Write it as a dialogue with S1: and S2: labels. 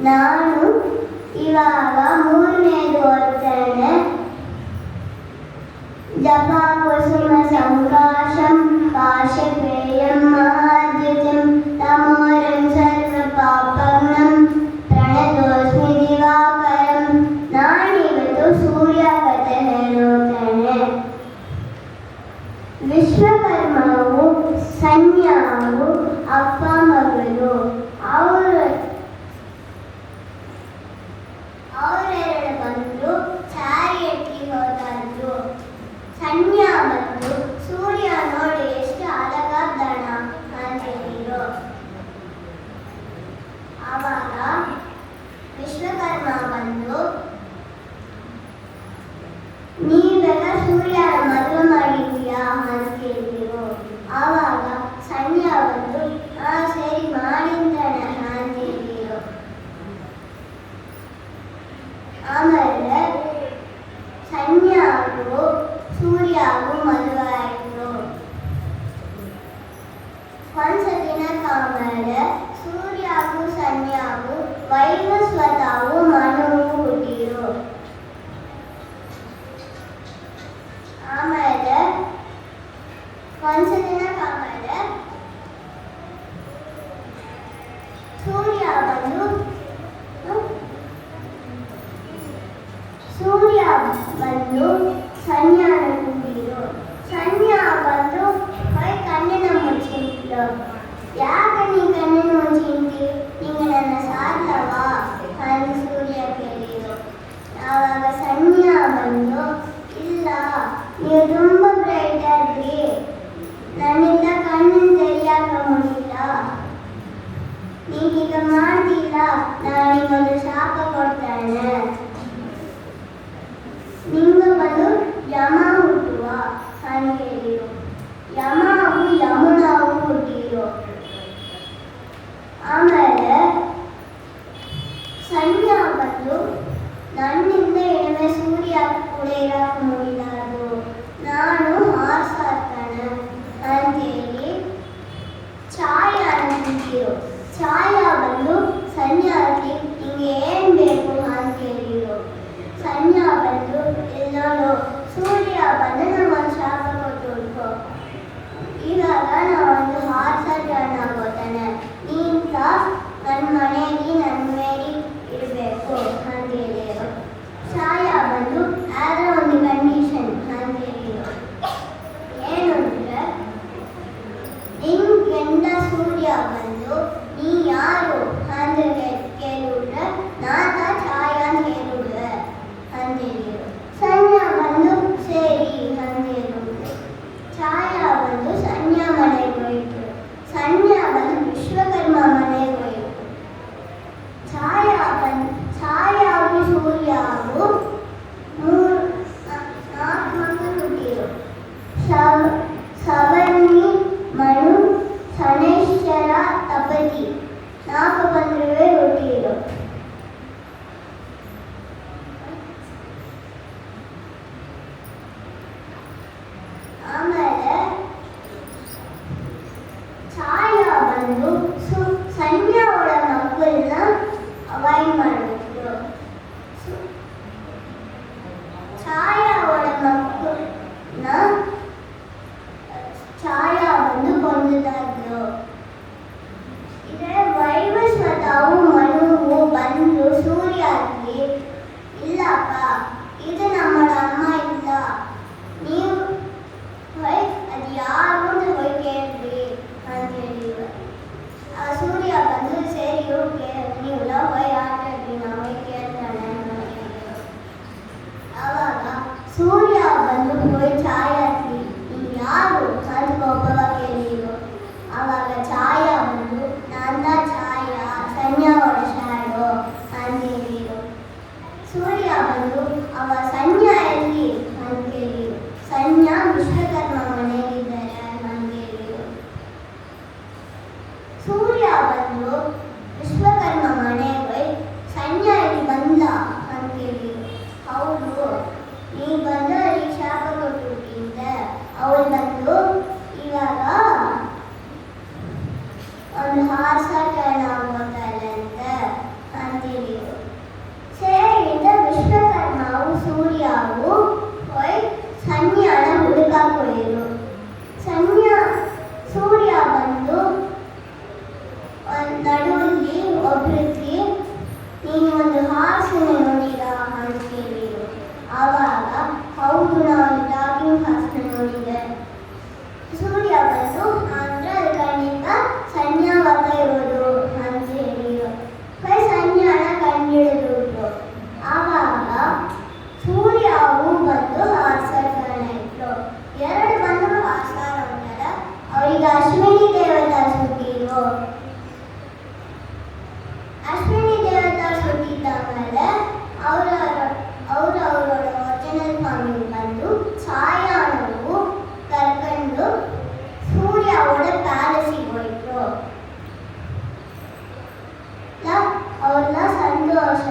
S1: ನಾನು ಇವಾಗ ಮೂರನೇದು ಓದ್ತೇನೆ. ಜಪ ಕುಸುಮ ಸಂಕಾಶಂ ಕಾಶ್ಯಪೇಯಂ ಮಹಾದ್ಯುತಿಂ ತಮೋರಂ ಸರ್ವ ಪಾಪಗ್ನಂ ಪ್ರಣತೋಸ್ಮಿ ದಿವಾಕರಂ. ನಾನಿವತ್ತು ಸೂರ್ಯ ಕಥೆ ಹೇಳುತ್ತೇನೆ. ವಿಶ್ವಕರ್ಮವು ಸನ್ಯಾವು ಅಪ್ಪ ಮಗಳು. ಅವರೆರಡು ಬಂದು ಚಾರಿಯಟ್ಗೆ ಹೋದರು. ಸನ್ಯಾ ಬಂದು ಸೂರ್ಯ ನೋಡಿ ಎಷ್ಟು ಅಲಗಾದಣ ಅಂತ ಹೇಳಿದ್ರು. ಆವಾಗ ವಿಶ್ವಕರ್ಮ ಬಂದು ನೀವೆಲ್ಲ ಸೂರ್ಯನ ಮದುವೆ ಮಾಡಿದ್ಯಾ ಅಂತ ಕೇಳಿದ್ರು. ಆವಾಗ ಸನ್ಯಾ ಬಂದು ಸರಿ ಮಾಡಿದ್ದಾನೆ ಅಂತ ಹೇಳಿದ್ರು. ಆಮೇಲೆ ಸನ್ಯಾಗೂ ಸೂರ್ಯಗೂ ಮದುವೆ ಆಯಿತು. ಕೊಂಚ ದಿನಕ್ಕಾಮೇಲೆ ಸೂರ್ಯಗೂ ಸನ್ಯಾಗೂ ವೈವಸ್ವತವು ಮನುವು ಹುಟ್ಟಿರು. ಆಮೇಲೆ ಕೊಂಚ ದಿನಕ್ಕಾಮೇಲೆ ಸೂರ್ಯ ಬಂದು ಸನ್ಯಾನ ಕೂಗಿದ್ರು. ಸನ್ಯಾ ಬಂದು ಕೈ ಕಣ್ಣಿನ ಮುಚ್ಚಿದ್ರು. ಯಾಕೆ ನೀ ಕಣ್ಣಿನ ಮುಚ್ಚಿಂತಿ, ನಿಂಗೆ ನನ್ನ ಸಾಧ್ಲವಾ ಅಂತ ಸೂರ್ಯ ಕೇಳಿದ್ರು. ಆವಾಗ ಸನ್ಯಾ ಬಂದು ಇಲ್ಲ, ನೀವು ತುಂಬ ಬ್ರೈಟ್ ಆದ್ರಿ, ನನ್ನಿಂದ ಕಣ್ಣಿನ ತೆರೆಯಾಕ ಮುಗಿಲ್ಲ, ನೀಗೀಗ ಮಾಡ್ತಿಲ್ಲ, ನಾನೀಗೊಂದು ಶಾಪ ಕೊಡ್ತೇನೆ, ನಿಂಗ ಬಂದು ಯಮ ಹುಟ್ಟುವ ಅಂತ ಹೇಳಿರು. ಯಮವು ಯಮುನಾವು ಹುಟ್ಟಿರು. ಆಮೇಲೆ ಸನ್ಯಾ ಬಂದು ನನ್ನಿಂದ ಇಳುವೆ ಸೂರ್ಯ ಕೂಡ ಇರಕ್ಕೆ ಮುಗಿಲಾರದು, ನಾನು ಹಾರ್ಸಾಡ್ತಾನೆ ಅಂತೇಳಿ ಛಾಯಾನ ಹುಟ್ಟಿರು. ಛಾಯಾ ಬಂದು ಸನ್ಯಾಸಿ ನಿಂಗೆ ಏನು ಬೇಕು ಅಂತ ಹೇಳಿರು. ಸನ್ಯಾ ಬಂದು ಎಲ್ಲರೂ ಸೂರ್ಯ ಬಂದು ನಮ್ಮೊಂದು ಶಾಪ ಕೊಟ್ಟು ಇವಾಗ ನಾವೊಂದು ಹಾರ್ಸೋಣ ನೀಂತ ನನ್ನ ಮನೆಯಲ್ಲಿ ನನ್ನ ಮೇಲೆ ಇರಬೇಕು ಅಂತ ಹೇಳಿದರು. ಛಾಯಾ ಬಂದು ಆದರೆ ಒಂದು ಕಂಡೀಷನ್ ಅಂತ ಹೇಳಿದರು. ಏನು ಅಂದರೆ ನಿಂಗೆಂದ ಸೂರ್ಯ ಬಂದು ನೀ ಯಾರು ಅಂತ ಕೇಳಿದ್ರೆ ನಾತ ಛಾಯಾ ಅಂತ ಹೇಳಿದ್ರೆ ಅಂತ ಹೇಳಿದರು. ಸನ್ಯಾ ಬಂದು ಸರಿ ಅಂತ ಹೇಳಿದ್ರು. ಛಾಯಾ ಬಂದು ಸನ್ಯಾ ಮನೆಗೆ ಹೋಯಿತು. ಸನ್ಯಾ ಬಂದು ವಿಶ್ವಕರ್ಮ ಮನೆಗೆ ಹೋಯಿತು. ಛಾಯಾವು ಸೂರ್ಯವು 4 ಮಕ್ಕಳು ಹುಟ್ಟಿರು. ಸವರ್ಣಿ, ಮನು, ಶನೈಶ್ಚರ, ತಪತಿ 4 ಬಂಧುಗಳೇ ಹುಟ್ಟಿರು. ಆಮೇಲೆ ಛಾಯಾ ಬಂದು ಸನ್ಯಾ ಅವಳ ಮಕ್ಕಳನ್ನ ಅವಾಯ್ಡ್ ಮಾಡಿದ್ರು. ಛಾಯಾ ಅವಳ ಮಕ್ಕಳನ್ನ ಛಾಯಾ ಬಂದು ಕೊಂದಿದ್ದಾದ್ರು. ಇದೇ ವೈವಸ್ವತವು ಮನುವು ಬಂದು ಸೂರ್ಯಗೆ ಇಲ್ಲಪ್ಪ, ಇದು ನಮ್ಮ ಅಮ್ಮ ಇಲ್ಲ, ನೀವು ಅದು ಯಾರು ಅಂತ ಹೋಗಿ ಕೇಳ್ರಿ ಅಂತ ಹೇಳಿದ್ರು. ಆ ಸೂರ್ಯ ಬಂದು ಸರಿ ಓಕೆ ನೀವೆಲ್ಲ ಹೋಗಿ ಆಟಾಡ್ರಿ, ನಾವು ಹೋಗಿ ಕೇಳ್ತಾನೆ ಅಂತ ಹೇಳಿದ್ರು. ಆವಾಗ ಸೂರ್ಯ ಬಂದು ಹೋಗಿ ಛಾಯಾಸಿ ನೀವು ಯಾರು ಅಂತ ಕೋಪವಾಗಿ ಕೇಳಿದ್ರು. ಆವಾಗ ಛಾಯಾ ಬಂದು ನನ್ನ ಛಾಯಾ ಸನ್ಯಾ ಅವಳ ಶಾಡೋ ಅಂತ ಹೇಳಿದ್ರು. ಸೂರ್ಯ ಬಂದು ಅವ ಸನ್ಯಾ ಎಲ್ಲಿ ಅಂತ ಕೇಳಿದ್ರು. ಸನ್ಯಾ ವಿಶ್ವಕರ್ಮ ಮನೆಯಲ್ಲಿದ್ದಾರೆ ಅಂತ ಹೇಳಿದ್ರು. ಸೂರ್ಯ ಬಂದು ವಿಶ್ವಕರ್ಮ ಮನೆಗೆ ಹೋಗಿ ಸನ್ಯಾ ಇಲ್ಲಿ ಬಂದ ಅಂತ ಕೇಳಿದ್ರು. ಹೌದು, ನೀ ಬಂದು ಈ ಶಾಪ ಕೊಟ್ಟಿದ್ದೆ, ಅವಳು ಬಂದು ಇವಾಗ ಒಂದು ಹಾರ್ಸ ಟರ್ನ್ ಆಗೋದಲ್ಲಂತೆ ಅಂತ ಒಬ್ರಿಗೆ ನೀನು ಒಂದು ಹಾಸನ್ನು ನೋಡಿದ ಅಂತ ಕೇಳಿದ್ರು. ಆವಾಗ ಹೌದು ನಾನು ಟಾಕಿಂಗ್ ಹಾಸನ್ನು ನೋಡಿದೆ. ಸೂರ್ಯ ಬಂದು ಅಂದ್ರೆ ಅದು ಖಂಡಿತ ಸಂಜ್ಞಾವಾಗ ಇರೋದು ಅಂತ ಹೇಳಿದ್ರು. ಸಂಜ್ಞಾನ ಕಂಡಿಡಿದ್ರು. ಆವಾಗ ಸೂರ್ಯವು ಬಂದು ಹಾಸನ ಇಟ್ರು. ಎರಡು ಬಂದು ಹಾಸನ ಉಂಟಲ್ಲ ಅವರಿಗೆ ಅಶ್ವಿನಿ ದೇವತಾ ಸುಟ್ಟಿದ್ರು. ಅಶ್ವಿನಿ ದೇವತಾ ಸುಟ್ಟಿದ್ದ ಮೇಲೆ ಅವರವರ ಒರಿಜಿನಲ್ ಫಾರ್ಮಿಗೆ ಬಂದು ಛಾಯಾಣವು ಕರ್ಕೊಂಡು ಸೂರ್ಯ ಅವರ ಪ್ಯಾಲೇಸಿಗೆ ಹೋಯ್ತು. ಅವ್ರನ್ನ ಸಂತೋಷ